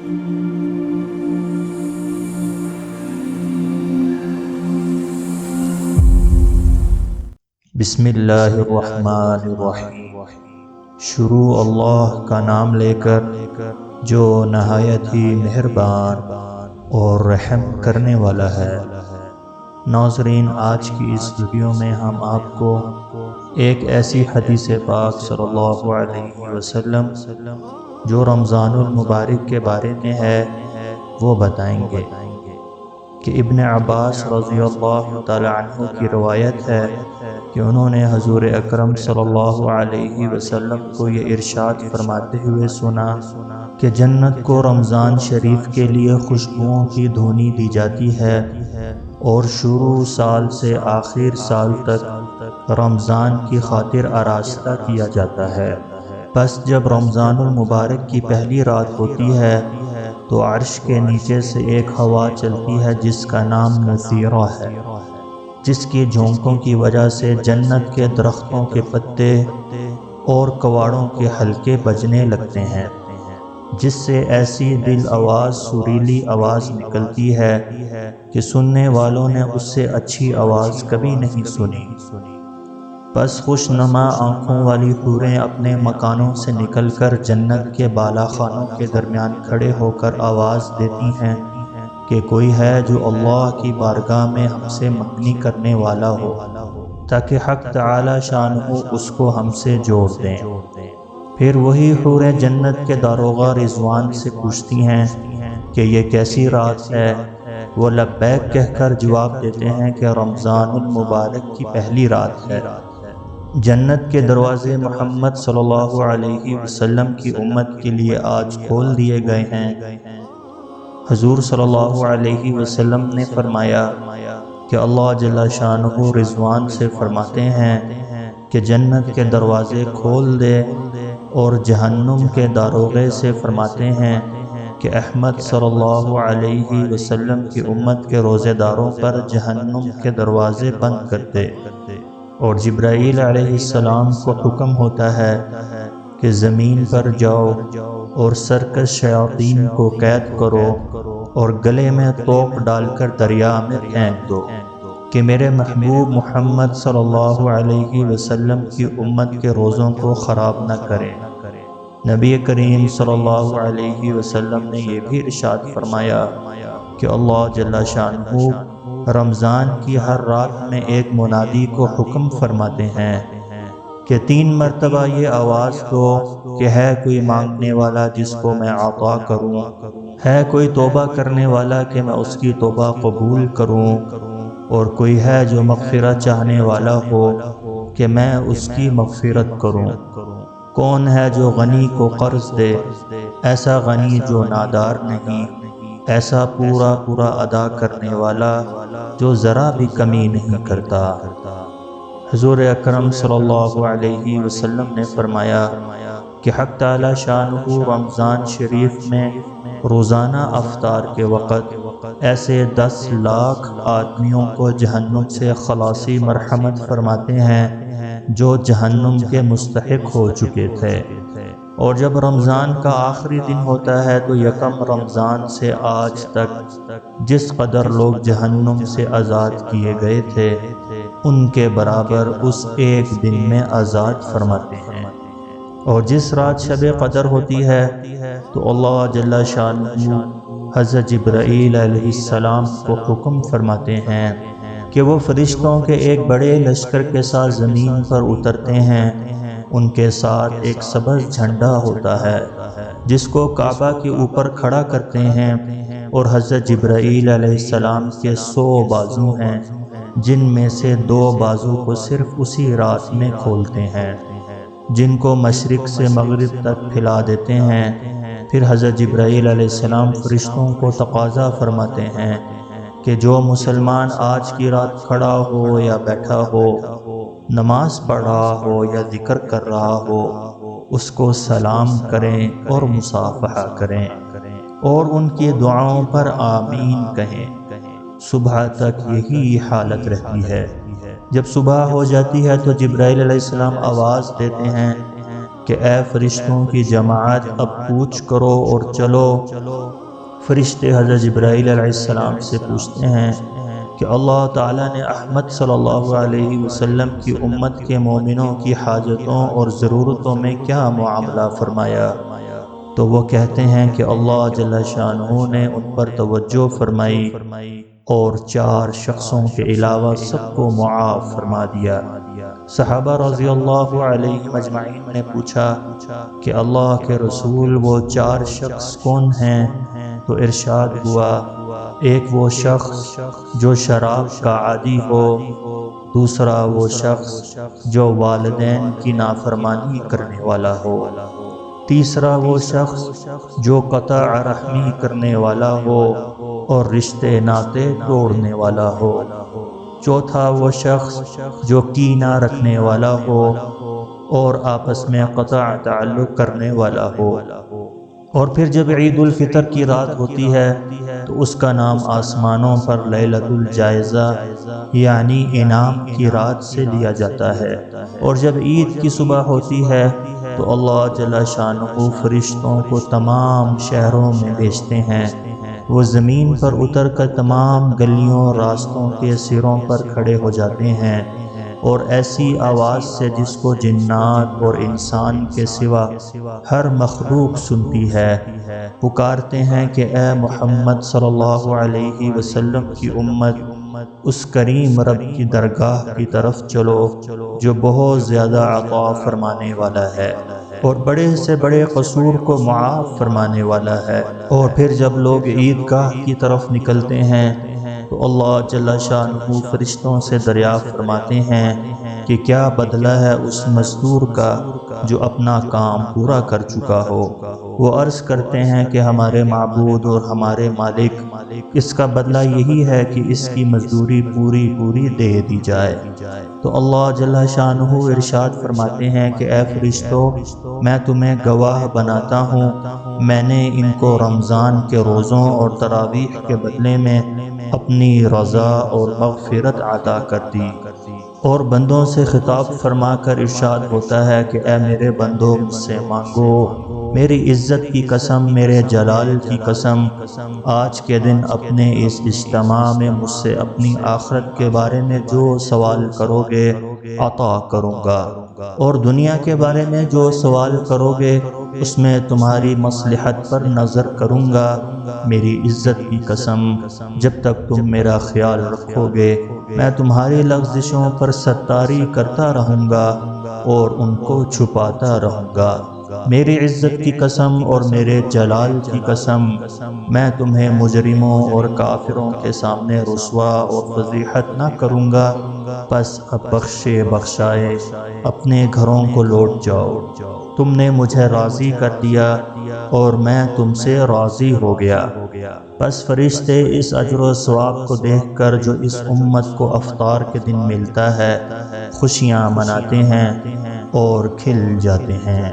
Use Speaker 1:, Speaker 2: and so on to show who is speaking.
Speaker 1: بسم اللہ الرحمن الرحیم۔ شروع اللہ کا نام لے کر جو نہایت ہی مہربان اور رحم کرنے والا ہے۔ ناظرین، آج کی اس ویڈیو میں ہم آپ کو ایک ایسی حدیث پاک صلی اللہ علیہ وسلم جو رمضان المبارک کے بارے میں ہے وہ بتائیں گے کہ ابن عباس رضی اللہ تعالی عنہ کی روایت ہے کہ انہوں نے حضور اکرم صلی اللہ علیہ وسلم کو یہ ارشاد فرماتے ہوئے سنا کہ جنت کو رمضان شریف کے لیے خوشبوؤں کی دھونی دی جاتی ہے اور شروع سال سے آخر سال تک رمضان کی خاطر آراستہ کیا جاتا ہے۔ بس جب رمضان المبارک کی پہلی رات ہوتی ہے تو عرش کے نیچے سے ایک ہوا چلتی ہے جس کا نام مثیرہ ہے، جس کی جھونکوں کی وجہ سے جنت کے درختوں کے پتے اور کواڑوں کے حلقے بجنے لگتے ہیں، جس سے ایسی دل آواز سریلی آواز نکلتی ہے کہ سننے والوں نے اس سے اچھی آواز کبھی نہیں سنی۔ بس خوش نما آنکھوں والی حوریں اپنے مکانوں سے نکل کر جنت کے بالا خانوں کے درمیان کھڑے ہو کر آواز دیتی ہیں کہ کوئی ہے جو اللہ کی بارگاہ میں ہم سے منگنی کرنے والا ہو تاکہ حق تعالی شانہ اس کو ہم سے جوڑ دیں۔ پھر وہی حوریں جنت کے داروغہ رضوان سے پوچھتی ہیں کہ یہ کیسی رات ہے؟ وہ لبیک کہہ کر جواب دیتے ہیں کہ رمضان المبارک کی پہلی رات ہے۔ جنت کے دروازے محمد صلی اللہ علیہ وسلم کی امت کے لیے آج کھول دیے گئے ہیں۔ حضور صلی اللہ علیہ وسلم نے فرمایا کہ اللہ جل شانہ رضوان سے فرماتے ہیں کہ جنت کے دروازے کھول دے، اور جہنم کے داروغے سے فرماتے ہیں کہ احمد صلی اللہ علیہ وسلم کی امت کے روزے داروں پر جہنم کے دروازے بند کر دے، اور جبرائیل علیہ السلام کو حکم ہوتا ہے کہ زمین پر جاؤ اور سرکش شیاطین کو قید کرو اور گلے میں توق ڈال کر دریا میں پھینک دو کہ میرے محبوب محمد صلی اللہ علیہ وسلم کی امت کے روزوں کو خراب نہ کریں۔ نبی کریم صلی اللہ علیہ وسلم نے یہ بھی ارشاد فرمایا کہ اللہ جل شانہ رمضان کی ہر رات میں ایک منادی کو حکم فرماتے ہیں کہ 3 مرتبہ یہ آواز دو کہ ہے کوئی مانگنے والا جس کو میں عطا کروں، ہے کوئی توبہ کرنے والا کہ میں اس کی توبہ قبول کروں، اور کوئی ہے جو مغفرت چاہنے والا ہو کہ میں اس کی مغفرت کروں۔ کون ہے جو غنی کو قرض دے، ایسا غنی جو نادار نہیں، ایسا پورا پورا ادا کرنے والا جو ذرا بھی کمی نہیں کرتا۔ حضور اکرم صلی اللہ علیہ وسلم نے فرمایا کہ حق تعالی شانہ رمضان شریف میں روزانہ افطار کے وقت ایسے 10 لاکھ آدمیوں کو جہنم سے خلاصی مرحمت فرماتے ہیں جو جہنم کے مستحق ہو چکے تھے۔ اور جب رمضان کا آخری دن ہوتا ہے تو یکم رمضان سے آج تک جس قدر لوگ جہنم سے آزاد کیے گئے تھے ان کے برابر اس ایک دن میں آزاد فرماتے ہیں۔ اور جس رات شب قدر ہوتی ہے تو اللہ جل شانہ حضرت جبرائیل علیہ السلام کو حکم فرماتے ہیں کہ وہ فرشتوں کے ایک بڑے لشکر کے ساتھ زمین پر اترتے ہیں۔ ان کے ساتھ ایک سبز جھنڈا ہوتا ہے جس کو کعبہ کے اوپر کھڑا کرتے ہیں، اور حضرت جبرائیل علیہ السلام کے 100 بازو ہیں جن میں سے 2 بازو کو صرف اسی رات میں کھولتے ہیں، جن کو مشرق سے مغرب تک پھیلا دیتے ہیں۔ پھر حضرت جبرائیل علیہ السلام فرشتوں کو تقاضا فرماتے ہیں کہ جو مسلمان آج کی رات کھڑا ہو یا بیٹھا ہو، نماز پڑھ رہا ہو یا ذکر کر رہا ہو، اس کو سلام کریں اور مصافحہ کریں اور ان کی دعاؤں پر آمین کہیں۔ صبح تک یہی حالت رہتی ہے۔ جب صبح ہو جاتی ہے تو جبرائیل علیہ السلام آواز دیتے ہیں کہ اے فرشتوں کی جماعت اب کوچ کرو اور چلو۔ فرشتے حضرت جبرائیل علیہ السلام سے پوچھتے ہیں کہ اللہ تعالیٰ نے احمد صلی اللہ علیہ وسلم کی امت کے مومنوں کی حاجتوں اور ضرورتوں میں کیا معاملہ فرمایا؟ تو وہ کہتے ہیں کہ اللہ جل شانہ نے ان پر توجہ فرمائی اور 4 شخصوں کے علاوہ سب کو معاف فرما دیا۔ صحابہ رضی اللہ علیہم اجمعین نے پوچھا کہ اللہ کے رسول وہ 4 شخص کون ہیں؟ تو ارشاد ہوا، ایک وہ شخص جو شراب کا عادی ہو، دوسرا وہ شخص جو والدین کی نافرمانی کرنے والا ہو، تیسرا وہ شخص جو قطع رحمی کرنے والا ہو اور رشتے ناطے توڑنے والا ہو، چوتھا وہ شخص جو کینہ رکھنے والا ہو اور آپس میں قطع تعلق کرنے والا ہو۔ اور پھر جب عید الفطر کی رات ہوتی ہے تو اس کا نام آسمانوں پر لیلۃ الجائزہ یعنی انعام کی رات سے لیا جاتا ہے۔ اور جب عید کی صبح ہوتی ہے تو اللہ جل شانہ فرشتوں کو تمام شہروں میں بھیجتے ہیں۔ وہ زمین پر اتر کر تمام گلیوں راستوں کے سروں پر کھڑے ہو جاتے ہیں اور ایسی آواز سے جس کو جنات اور انسان کے سوا ہر مخلوق سنتی ہے، پکارتے ہیں کہ اے محمد صلی اللہ علیہ وسلم کی امت، اس کریم رب کی درگاہ کی طرف چلو جو بہت زیادہ عطا فرمانے والا ہے اور بڑے سے بڑے قصور کو معاف فرمانے والا ہے۔ اور پھر جب لوگ عیدگاہ کی طرف نکلتے ہیں تو اللہ جل شانہ فرشتوں سے دریافت فرماتے ہیں کہ کیا بدلہ ہے اس مزدور کا جو اپنا کام پورا کر چکا ہو؟ وہ عرض کرتے ہیں کہ ہمارے معبود اور ہمارے مالک، اس کا بدلہ یہی ہے کہ اس کی مزدوری پوری دے دی جائے۔ تو اللہ جل شانہ ارشاد فرماتے ہیں کہ اے فرشتوں، میں تمہیں گواہ بناتا ہوں، میں نے ان کو رمضان کے روزوں اور تراویح کے بدلے میں اپنی رضا اور مغفرت عطا کر دی۔ اور بندوں سے خطاب فرما کر ارشاد ہوتا ہے کہ اے میرے بندو، مجھ سے مانگو، میری عزت کی قسم، میرے جلال کی قسم، آج کے دن اپنے اس اجتماع میں مجھ سے اپنی آخرت کے بارے میں جو سوال کرو گے عطا کروں گا، اور دنیا کے بارے میں جو سوال کرو گے اس میں تمہاری مصلحت پر نظر کروں گا۔ میری عزت کی قسم، جب تک تم میرا خیال رکھو گے میں تمہاری لغزشوں پر ستاری کرتا رہوں گا اور ان کو چھپاتا رہوں گا۔ میری عزت کی قسم اور میرے جلال کی قسم، میں تمہیں مجرموں اور کافروں کے سامنے رسوا اور فضیحت نہ کروں گا۔ پس اب بخشے بخشائے اپنے گھروں کو لوٹ جاؤ، تم نے مجھے راضی کر دیا اور میں تم سے راضی ہو گیا۔ پس فرشتے اس اجر و ثواب کو دیکھ کر جو اس امت کو افطار کے دن ملتا ہے خوشیاں مناتے ہیں اور کھل جاتے ہیں۔